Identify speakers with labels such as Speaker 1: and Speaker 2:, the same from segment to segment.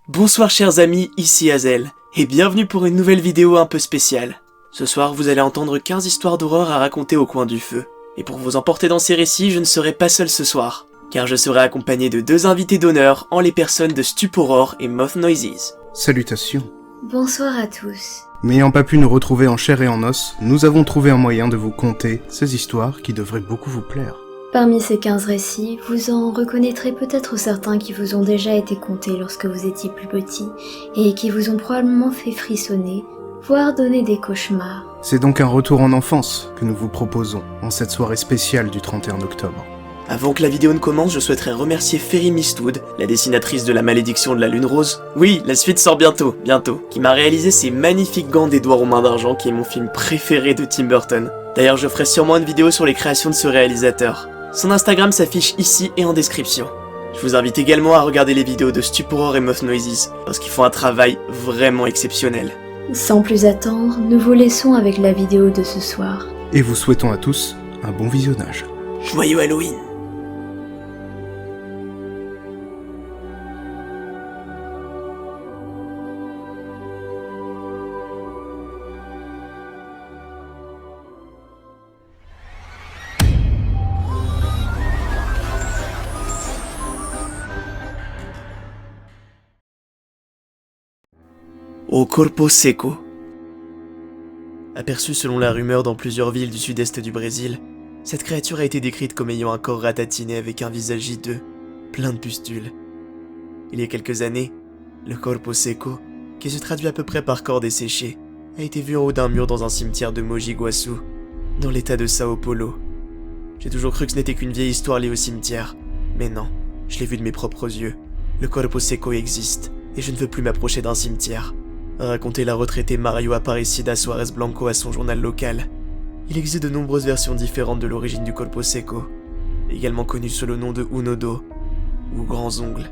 Speaker 1: Bonsoir chers amis, ici Hazel, et bienvenue pour une nouvelle vidéo un peu spéciale. Ce soir, vous allez entendre 15 histoires d'horreur à raconter au coin du feu. Et pour vous emporter dans ces récits, je ne serai pas seul ce soir, car je serai accompagné de deux invités d'honneur en les personnes de Stuporror et Moth Noises.
Speaker 2: Salutations.
Speaker 3: Bonsoir à tous.
Speaker 2: N'ayant pas pu nous retrouver en chair et en os, nous avons trouvé un moyen de vous conter ces histoires qui devraient beaucoup vous plaire.
Speaker 3: Parmi ces 15 récits, vous en reconnaîtrez peut-être certains qui vous ont déjà été contés lorsque vous étiez plus petit et qui vous ont probablement fait frissonner, voire donner des cauchemars.
Speaker 2: C'est donc un retour en enfance que nous vous proposons en cette soirée spéciale du 31 octobre.
Speaker 1: Avant que la vidéo ne commence, je souhaiterais remercier Ferry Mistwood, la dessinatrice de La Malédiction de la Lune Rose. Oui, la suite sort bientôt, qui m'a réalisé ces magnifiques gants d'Edouard aux mains d'argent qui est mon film préféré de Tim Burton. D'ailleurs, je ferai sûrement une vidéo sur les créations de ce réalisateur. Son Instagram s'affiche ici et en description. Je vous invite également à regarder les vidéos de Stuporror et Moth Noises, parce qu'ils font un travail vraiment exceptionnel.
Speaker 3: Sans plus attendre, nous vous laissons avec la vidéo de ce soir.
Speaker 2: Et vous souhaitons à tous un bon visionnage.
Speaker 1: Joyeux Halloween! Au Corpo Seco. Aperçue selon la rumeur dans plusieurs villes du sud-est du Brésil, cette créature a été décrite comme ayant un corps ratatiné avec un visage hideux, plein de pustules. Il y a quelques années, le Corpo Seco, qui se traduit à peu près par corps desséché, a été vu en haut d'un mur dans un cimetière de Mogi Guaçu, dans l'état de Sao Paulo. J'ai toujours cru que ce n'était qu'une vieille histoire liée au cimetière, mais non, je l'ai vu de mes propres yeux. Le Corpo Seco existe, et je ne veux plus m'approcher d'un cimetière. A raconté la retraitée Mario Aparecida Suarez Blanco à son journal local. Il existe de nombreuses versions différentes de l'origine du Corpo Seco, également connu sous le nom de Unodo, ou Grands Ongles,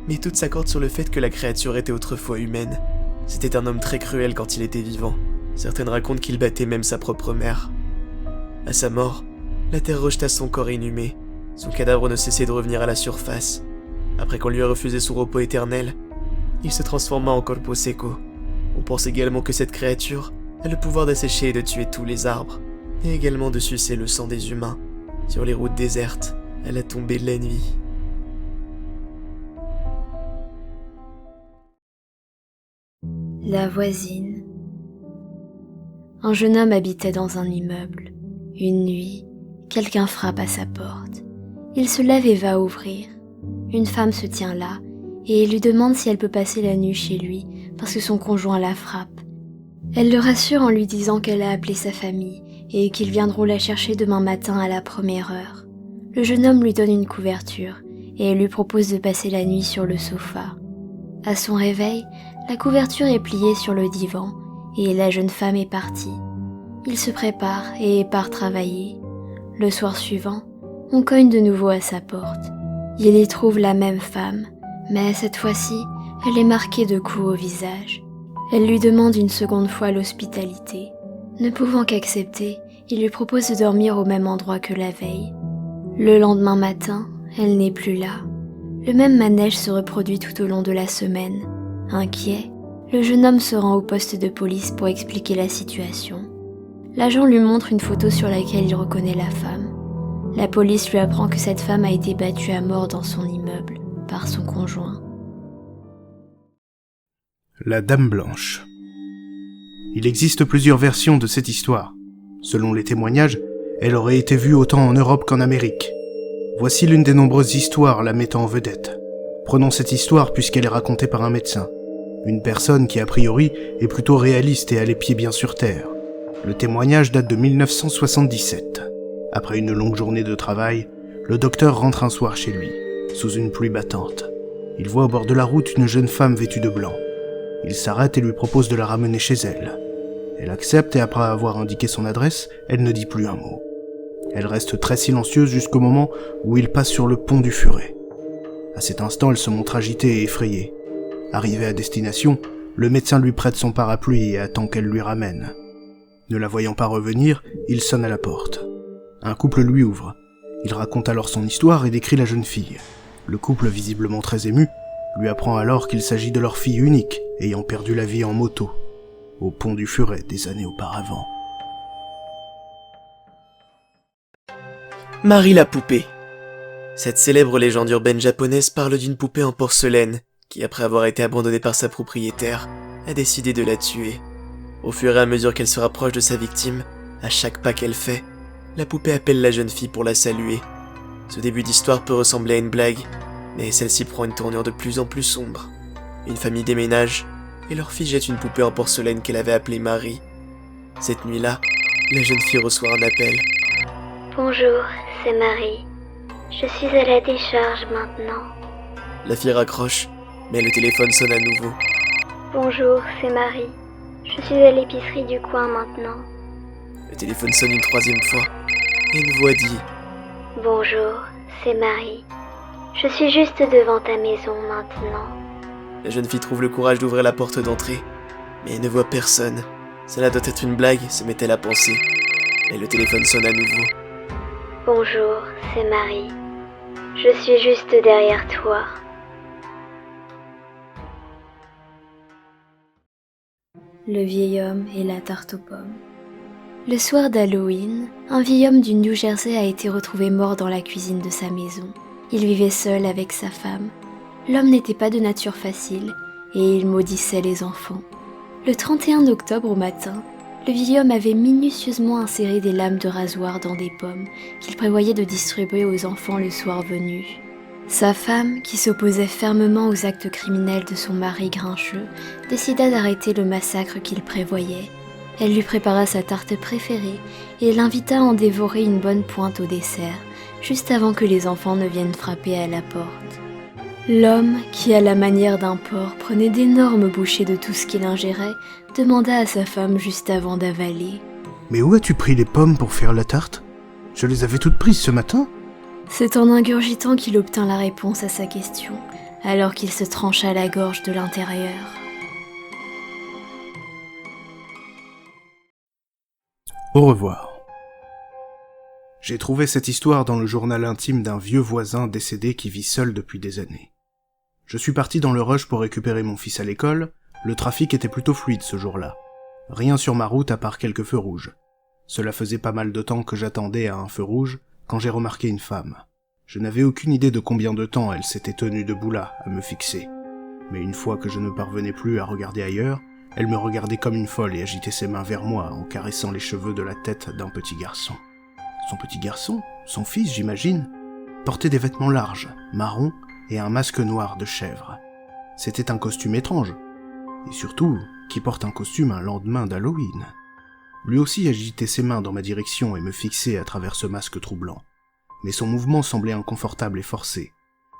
Speaker 1: mais toutes s'accordent sur le fait que la créature était autrefois humaine. C'était un homme très cruel quand il était vivant. Certaines racontent qu'il battait même sa propre mère. À sa mort, la terre rejeta son corps inhumé. Son cadavre ne cessait de revenir à la surface. Après qu'on lui ait refusé son repos éternel, il se transforma en Corpo Seco. On pense également que cette créature a le pouvoir d'assécher et de tuer tous les arbres, et également de sucer le sang des humains, sur les routes désertes, à la tombée de la nuit.
Speaker 3: La voisine. Un jeune homme habitait dans un immeuble. Une nuit, quelqu'un frappe à sa porte. Il se lève et va ouvrir. Une femme se tient là, et lui demande si elle peut passer la nuit chez lui, parce que son conjoint la frappe. Elle le rassure en lui disant qu'elle a appelé sa famille et qu'ils viendront la chercher demain matin à la première heure. Le jeune homme lui donne une couverture et lui propose de passer la nuit sur le sofa. À son réveil, la couverture est pliée sur le divan et la jeune femme est partie. Il se prépare et part travailler. Le soir suivant, on cogne de nouveau à sa porte. Il y trouve la même femme, mais cette fois-ci, elle est marquée de coups au visage. Elle lui demande une seconde fois l'hospitalité. Ne pouvant qu'accepter, il lui propose de dormir au même endroit que la veille. Le lendemain matin, elle n'est plus là. Le même manège se reproduit tout au long de la semaine. Inquiet, le jeune homme se rend au poste de police pour expliquer la situation. L'agent lui montre une photo sur laquelle il reconnaît la femme. La police lui apprend que cette femme a été battue à mort dans son immeuble par son conjoint.
Speaker 2: La Dame Blanche. Il existe plusieurs versions de cette histoire. Selon les témoignages, elle aurait été vue autant en Europe qu'en Amérique. Voici l'une des nombreuses histoires la mettant en vedette. Prenons cette histoire puisqu'elle est racontée par un médecin. Une personne qui, a priori, est plutôt réaliste et a les pieds bien sur terre. Le témoignage date de 1977. Après une longue journée de travail, le docteur rentre un soir chez lui, sous une pluie battante. Il voit au bord de la route une jeune femme vêtue de blanc. Il s'arrête et lui propose de la ramener chez elle. Elle accepte et après avoir indiqué son adresse, elle ne dit plus un mot. Elle reste très silencieuse jusqu'au moment où il passe sur le pont du Furet. À cet instant, elle se montre agitée et effrayée. Arrivé à destination, le médecin lui prête son parapluie et attend qu'elle lui ramène. Ne la voyant pas revenir, il sonne à la porte. Un couple lui ouvre. Il raconte alors son histoire et décrit la jeune fille. Le couple, visiblement très ému, lui apprend alors qu'il s'agit de leur fille unique, ayant perdu la vie en moto, au pont du Furet des années auparavant.
Speaker 1: Marie la poupée. Cette célèbre légende urbaine japonaise parle d'une poupée en porcelaine qui, après avoir été abandonnée par sa propriétaire, a décidé de la tuer. Au fur et à mesure qu'elle se rapproche de sa victime, à chaque pas qu'elle fait, la poupée appelle la jeune fille pour la saluer. Ce début d'histoire peut ressembler à une blague, mais celle-ci prend une tournure de plus en plus sombre. Une famille déménage, et leur fille jette une poupée en porcelaine qu'elle avait appelée Marie. Cette nuit-là, la jeune fille reçoit un appel.
Speaker 3: Bonjour, c'est Marie. Je suis à la décharge maintenant.
Speaker 1: La fille raccroche, mais le téléphone sonne à nouveau.
Speaker 3: Bonjour, c'est Marie. Je suis à l'épicerie du coin maintenant.
Speaker 1: Le téléphone sonne une troisième fois, et une voix dit «
Speaker 3: Bonjour, c'est Marie. Je suis juste devant ta maison maintenant. »
Speaker 1: La jeune fille trouve le courage d'ouvrir la porte d'entrée, mais elle ne voit personne. Cela doit être une blague, se met-elle à penser. Et le téléphone sonne à nouveau.
Speaker 3: Bonjour, c'est Marie. Je suis juste derrière toi. Le vieil homme et la tarte aux pommes. Le soir d'Halloween, un vieil homme du New Jersey a été retrouvé mort dans la cuisine de sa maison. Il vivait seul avec sa femme. L'homme n'était pas de nature facile et il maudissait les enfants. Le 31 octobre au matin, le vieil homme avait minutieusement inséré des lames de rasoir dans des pommes qu'il prévoyait de distribuer aux enfants le soir venu. Sa femme, qui s'opposait fermement aux actes criminels de son mari grincheux, décida d'arrêter le massacre qu'il prévoyait. Elle lui prépara sa tarte préférée et l'invita à en dévorer une bonne pointe au dessert, juste avant que les enfants ne viennent frapper à la porte. L'homme, qui à la manière d'un porc prenait d'énormes bouchées de tout ce qu'il ingérait, demanda à sa femme juste avant d'avaler.
Speaker 2: « Mais où as-tu pris les pommes pour faire la tarte? Je les avais toutes prises ce matin. »
Speaker 3: C'est en ingurgitant qu'il obtint la réponse à sa question, alors qu'il se trancha la gorge de l'intérieur.
Speaker 2: Au revoir. J'ai trouvé cette histoire dans le journal intime d'un vieux voisin décédé qui vit seul depuis des années. Je suis parti dans le rush pour récupérer mon fils à l'école. Le trafic était plutôt fluide ce jour-là. Rien sur ma route à part quelques feux rouges. Cela faisait pas mal de temps que j'attendais à un feu rouge quand j'ai remarqué une femme. Je n'avais aucune idée de combien de temps elle s'était tenue debout là, à me fixer. Mais une fois que je ne parvenais plus à regarder ailleurs, elle me regardait comme une folle et agitait ses mains vers moi en caressant les cheveux de la tête d'un petit garçon. Son petit garçon, son fils j'imagine, portait des vêtements larges, marrons et un masque noir de chèvre. C'était un costume étrange. Et surtout, qui porte un costume un lendemain d'Halloween. Lui aussi agitait ses mains dans ma direction et me fixait à travers ce masque troublant. Mais son mouvement semblait inconfortable et forcé.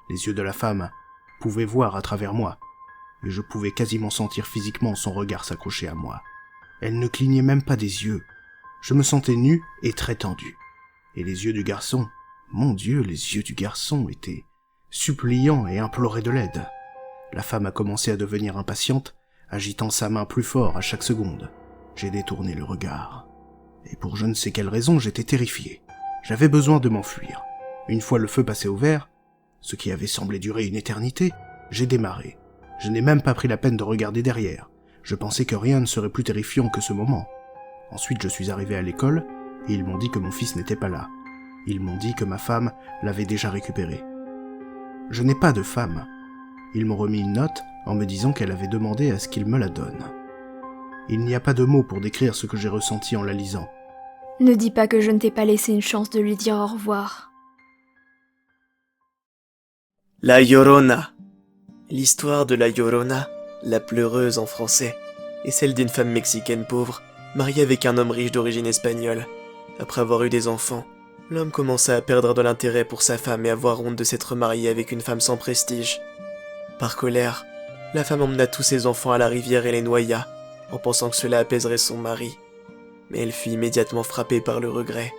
Speaker 2: Les yeux de la femme pouvaient voir à travers moi, et je pouvais quasiment sentir physiquement son regard s'accrocher à moi. Elle ne clignait même pas des yeux. Je me sentais nu et très tendu. Et les yeux du garçon, mon Dieu, les yeux du garçon étaient suppliants et imploraient de l'aide. La femme a commencé à devenir impatiente, agitant sa main plus fort à chaque seconde. J'ai détourné le regard. Et pour je ne sais quelle raison, j'étais terrifié. J'avais besoin de m'enfuir. Une fois le feu passé au vert, ce qui avait semblé durer une éternité, j'ai démarré. Je n'ai même pas pris la peine de regarder derrière. Je pensais que rien ne serait plus terrifiant que ce moment. Ensuite, je suis arrivé à l'école, et ils m'ont dit que mon fils n'était pas là. Ils m'ont dit que ma femme l'avait déjà récupéré. Je n'ai pas de femme. Ils m'ont remis une note en me disant qu'elle avait demandé à ce qu'ils me la donnent. Il n'y a pas de mots pour décrire ce que j'ai ressenti en la lisant.
Speaker 3: Ne dis pas que je ne t'ai pas laissé une chance de lui dire au revoir.
Speaker 1: La Llorona. L'histoire de la Llorona, la pleureuse en français, est celle d'une femme mexicaine pauvre, mariée avec un homme riche d'origine espagnole. Après avoir eu des enfants, l'homme commença à perdre de l'intérêt pour sa femme et avoir honte de s'être marié avec une femme sans prestige. Par colère, la femme emmena tous ses enfants à la rivière et les noya, en pensant que cela apaiserait son mari. Mais elle fut immédiatement frappée par le regret.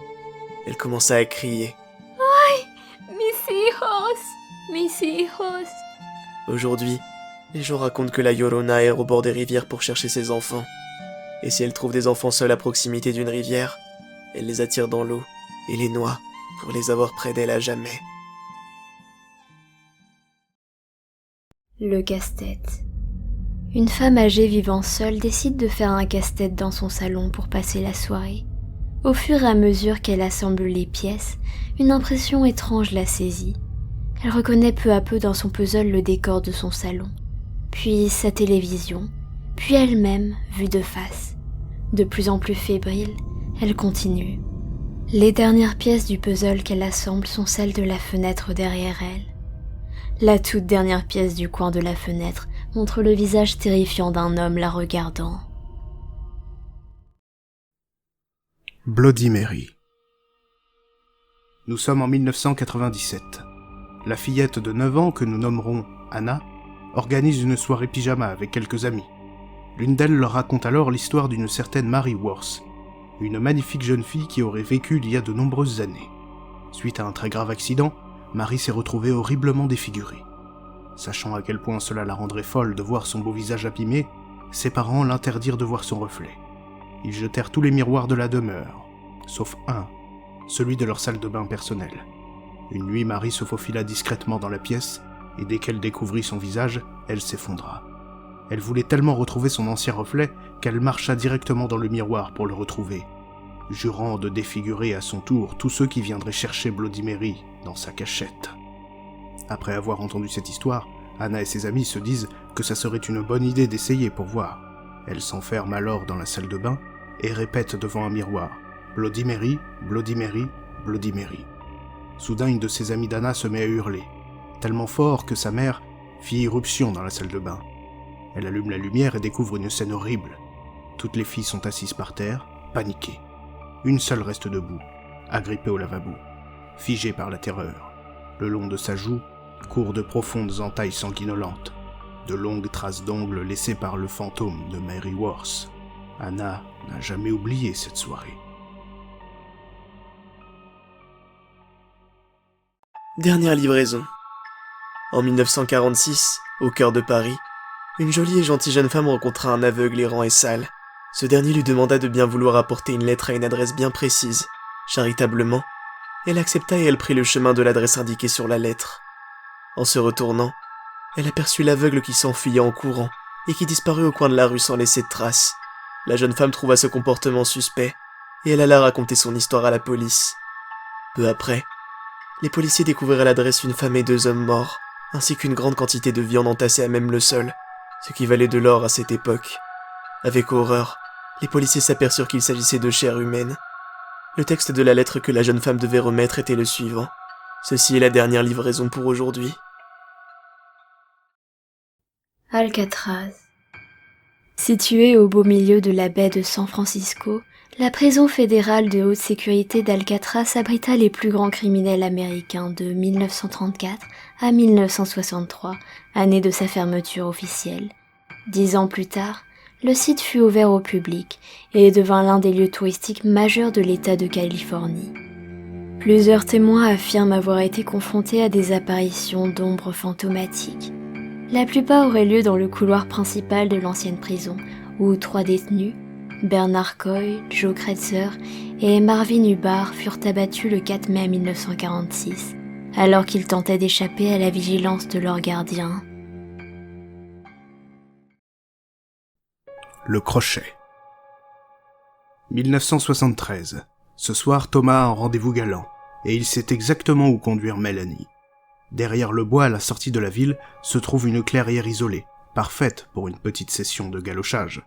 Speaker 1: Elle commença à crier.
Speaker 3: Ay, mis hijos, mis hijos.
Speaker 1: Aujourd'hui, les gens racontent que la Llorona erre au bord des rivières pour chercher ses enfants. Et si elle trouve des enfants seuls à proximité d'une rivière, elle les attire dans l'eau et les noie pour les avoir près d'elle à jamais.
Speaker 3: Le casse-tête. Une femme âgée vivant seule décide de faire un casse-tête dans son salon pour passer la soirée. Au fur et à mesure qu'elle assemble les pièces, une impression étrange la saisit. Elle reconnaît peu à peu dans son puzzle le décor de son salon, puis sa télévision, puis elle-même vue de face. De plus en plus fébrile, elle continue. Les dernières pièces du puzzle qu'elle assemble sont celles de la fenêtre derrière elle. La toute dernière pièce du coin de la fenêtre montre le visage terrifiant d'un homme la regardant.
Speaker 2: Bloody Mary. Nous sommes en 1997. La fillette de 9 ans, que nous nommerons Anna, organise une soirée pyjama avec quelques amis. L'une d'elles leur raconte alors l'histoire d'une certaine Mary Worth, une magnifique jeune fille qui aurait vécu il y a de nombreuses années. Suite à un très grave accident, Mary s'est retrouvée horriblement défigurée. Sachant à quel point cela la rendrait folle de voir son beau visage abîmé, ses parents l'interdirent de voir son reflet. Ils jetèrent tous les miroirs de la demeure, sauf un, celui de leur salle de bain personnelle. Une nuit, Mary se faufila discrètement dans la pièce, et dès qu'elle découvrit son visage, elle s'effondra. Elle voulait tellement retrouver son ancien reflet qu'elle marcha directement dans le miroir pour le retrouver, jurant de défigurer à son tour tous ceux qui viendraient chercher Bloody Mary dans sa cachette. Après avoir entendu cette histoire, Anna et ses amis se disent que ça serait une bonne idée d'essayer pour voir. Elle s'enferme alors dans la salle de bain et répète devant un miroir « Bloody Mary, Bloody Mary, Bloody Mary ». Soudain, une de ses amies d'Anna se met à hurler, tellement fort que sa mère fit irruption dans la salle de bain. Elle allume la lumière et découvre une scène horrible. Toutes les filles sont assises par terre, paniquées. Une seule reste debout, agrippée au lavabo, figée par la terreur. Le long de sa joue courent de profondes entailles sanguinolentes, de longues traces d'ongles laissées par le fantôme de Mary Worth. Anna n'a jamais oublié cette soirée.
Speaker 1: Dernière livraison. En 1946, au cœur de Paris, une jolie et gentille jeune femme rencontra un aveugle errant et sale. Ce dernier lui demanda de bien vouloir apporter une lettre à une adresse bien précise. Charitablement, elle accepta et elle prit le chemin de l'adresse indiquée sur la lettre. En se retournant, elle aperçut l'aveugle qui s'enfuyait en courant et qui disparut au coin de la rue sans laisser de traces. La jeune femme trouva ce comportement suspect et elle alla raconter son histoire à la police. Peu après, les policiers découvrirent à l'adresse une femme et 2 hommes morts, ainsi qu'une grande quantité de viande entassée à même le sol, ce qui valait de l'or à cette époque. Avec horreur, les policiers s'aperçurent qu'il s'agissait de chair humaine. Le texte de la lettre que la jeune femme devait remettre était le suivant. Ceci est la dernière livraison pour aujourd'hui.
Speaker 3: Alcatraz. Située au beau milieu de la baie de San Francisco, la prison fédérale de haute sécurité d'Alcatraz abrita les plus grands criminels américains de 1934 à 1963, année de sa fermeture officielle. 10 ans plus tard, le site fut ouvert au public et devint l'un des lieux touristiques majeurs de l'État de Californie. Plusieurs témoins affirment avoir été confrontés à des apparitions d'ombres fantomatiques. La plupart auraient lieu dans le couloir principal de l'ancienne prison, où 3 détenus, Bernard Coy, Joe Kretzer et Marvin Hubbard, furent abattus le 4 mai 1946, alors qu'ils tentaient d'échapper à la vigilance de leurs gardiens.
Speaker 2: Le crochet. 1973. Ce soir, Thomas a un rendez-vous galant, et il sait exactement où conduire Mélanie. Derrière le bois, à la sortie de la ville, se trouve une clairière isolée, parfaite pour une petite session de galochage.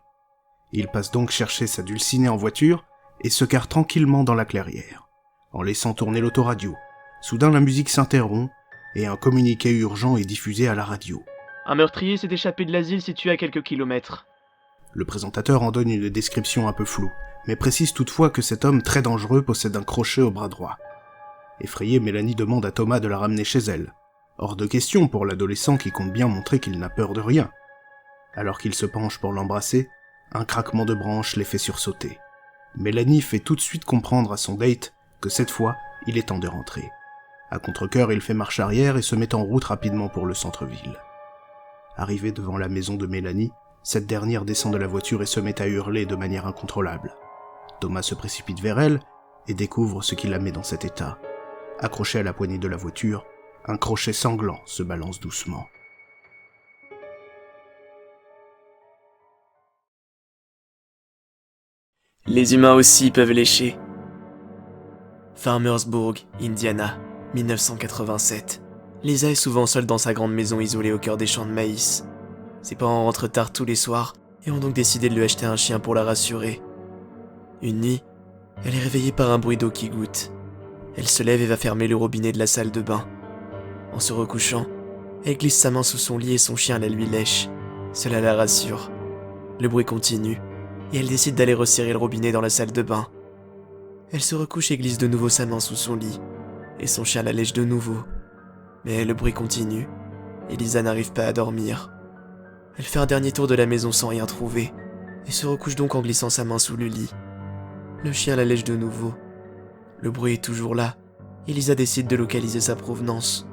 Speaker 2: Il passe donc chercher sa dulcinée en voiture et se gare tranquillement dans la clairière, en laissant tourner l'autoradio. Soudain, la musique s'interrompt et un communiqué urgent est diffusé à la radio.
Speaker 4: Un meurtrier s'est échappé de l'asile situé à quelques kilomètres.
Speaker 2: Le présentateur en donne une description un peu floue, mais précise toutefois que cet homme très dangereux possède un crochet au bras droit. Effrayée, Mélanie demande à Thomas de la ramener chez elle. Hors de question pour l'adolescent qui compte bien montrer qu'il n'a peur de rien. Alors qu'il se penche pour l'embrasser, un craquement de branches les fait sursauter. Mélanie fait tout de suite comprendre à son date que cette fois, il est temps de rentrer. À contre-cœur, il fait marche arrière et se met en route rapidement pour le centre-ville. Arrivé devant la maison de Mélanie, cette dernière descend de la voiture et se met à hurler de manière incontrôlable. Thomas se précipite vers elle et découvre ce qui la met dans cet état. Accroché à la poignée de la voiture, un crochet sanglant se balance doucement.
Speaker 1: Les humains aussi peuvent lécher. Farmersburg, Indiana, 1987. Lisa est souvent seule dans sa grande maison isolée au cœur des champs de maïs. Ses parents rentrent tard tous les soirs et ont donc décidé de lui acheter un chien pour la rassurer. Une nuit, elle est réveillée par un bruit d'eau qui goutte. Elle se lève et va fermer le robinet de la salle de bain. En se recouchant, elle glisse sa main sous son lit et son chien la lui lèche. Cela la rassure. Le bruit continue et elle décide d'aller resserrer le robinet dans la salle de bain. Elle se recouche et glisse de nouveau sa main sous son lit, et son chien la lèche de nouveau. Mais le bruit continue, et Lisa n'arrive pas à dormir. Elle fait un dernier tour de la maison sans rien trouver, et se recouche donc en glissant sa main sous le lit. Le chien la lèche de nouveau. Le bruit est toujours là, et Lisa décide de localiser sa provenance.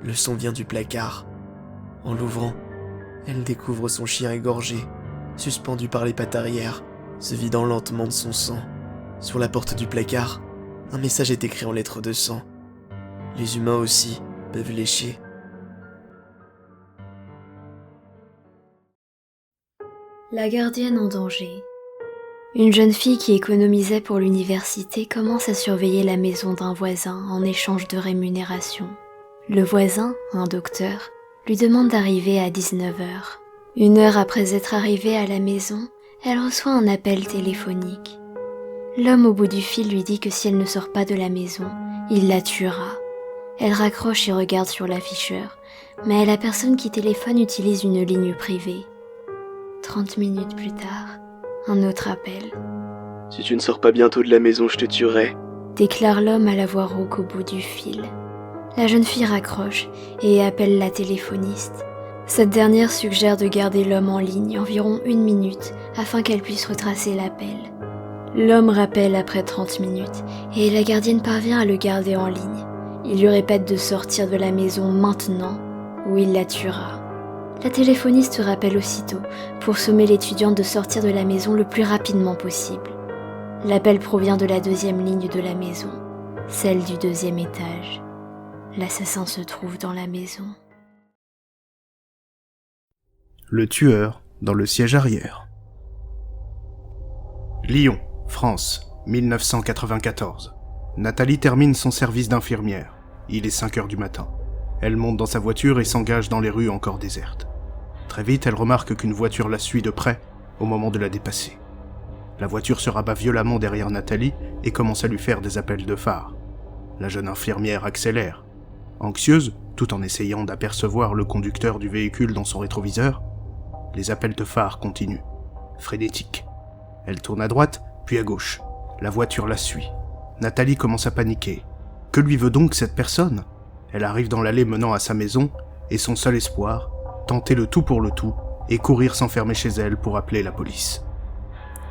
Speaker 1: Le son vient du placard. En l'ouvrant, elle découvre son chien égorgé, suspendu par les pattes arrière, se vidant lentement de son sang. Sur la porte du placard, un message est écrit en lettres de sang. Les humains aussi peuvent lécher.
Speaker 3: La gardienne en danger. Une jeune fille qui économisait pour l'université commence à surveiller la maison d'un voisin en échange de rémunération. Le voisin, un docteur, lui demande d'arriver à 19h. 1 heure après être arrivée à la maison, elle reçoit un appel téléphonique. L'homme au bout du fil lui dit que si elle ne sort pas de la maison, il la tuera. Elle raccroche et regarde sur l'afficheur, mais la personne qui téléphone utilise une ligne privée. 30 minutes plus tard, un autre appel.
Speaker 1: « Si tu ne sors pas bientôt de la maison, je te tuerai. »
Speaker 3: déclare l'homme à la voix rauque au bout du fil. La jeune fille raccroche et appelle la téléphoniste. Cette dernière suggère de garder l'homme en ligne environ 1 minute afin qu'elle puisse retracer l'appel. L'homme rappelle après 30 minutes et la gardienne parvient à le garder en ligne. Il lui répète de sortir de la maison maintenant ou il la tuera. La téléphoniste rappelle aussitôt pour sommer l'étudiante de sortir de la maison le plus rapidement possible. L'appel provient de la 2e ligne de la maison, celle du 2e étage. L'assassin se trouve dans la maison.
Speaker 2: Le tueur dans le siège arrière. Lyon, France, 1994. Nathalie termine son service d'infirmière. Il est 5h du matin. Elle monte dans sa voiture et s'engage dans les rues encore désertes. Très vite, elle remarque qu'une voiture la suit de près au moment de la dépasser. La voiture se rabat violemment derrière Nathalie et commence à lui faire des appels de phare. La jeune infirmière accélère. Anxieuse, tout en essayant d'apercevoir le conducteur du véhicule dans son rétroviseur, les appels de phare continuent, frénétiques. Elle tourne à droite, puis à gauche. La voiture la suit. Nathalie commence à paniquer. Que lui veut donc cette personne ? Elle arrive dans l'allée menant à sa maison, et son seul espoir, tenter le tout pour le tout, et courir s'enfermer chez elle pour appeler la police.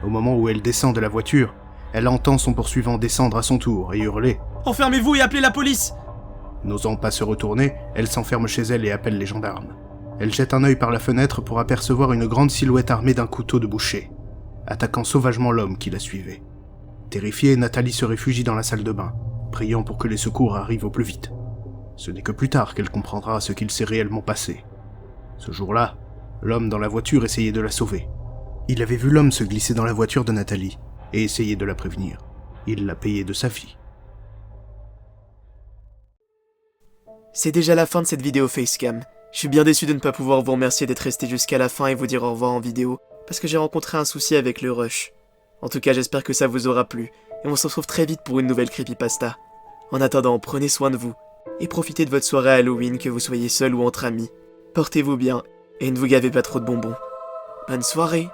Speaker 2: Au moment où elle descend de la voiture, elle entend son poursuivant descendre à son tour et hurler «
Speaker 1: Enfermez-vous et appelez la police !»
Speaker 2: N'osant pas se retourner, elle s'enferme chez elle et appelle les gendarmes. Elle jette un œil par la fenêtre pour apercevoir une grande silhouette armée d'un couteau de boucher, attaquant sauvagement l'homme qui la suivait. Terrifiée, Nathalie se réfugie dans la salle de bain, priant pour que les secours arrivent au plus vite. Ce n'est que plus tard qu'elle comprendra ce qu'il s'est réellement passé. Ce jour-là, l'homme dans la voiture essayait de la sauver. Il avait vu l'homme se glisser dans la voiture de Nathalie et essayer de la prévenir. Il l'a payé de sa vie.
Speaker 1: C'est déjà la fin de cette vidéo Facecam. Je suis bien déçu de ne pas pouvoir vous remercier d'être resté jusqu'à la fin et vous dire au revoir en vidéo, parce que j'ai rencontré un souci avec le rush. En tout cas, j'espère que ça vous aura plu, et on se retrouve très vite pour une nouvelle creepypasta. En attendant, prenez soin de vous, et profitez de votre soirée Halloween, que vous soyez seul ou entre amis. Portez-vous bien, et ne vous gavez pas trop de bonbons. Bonne soirée!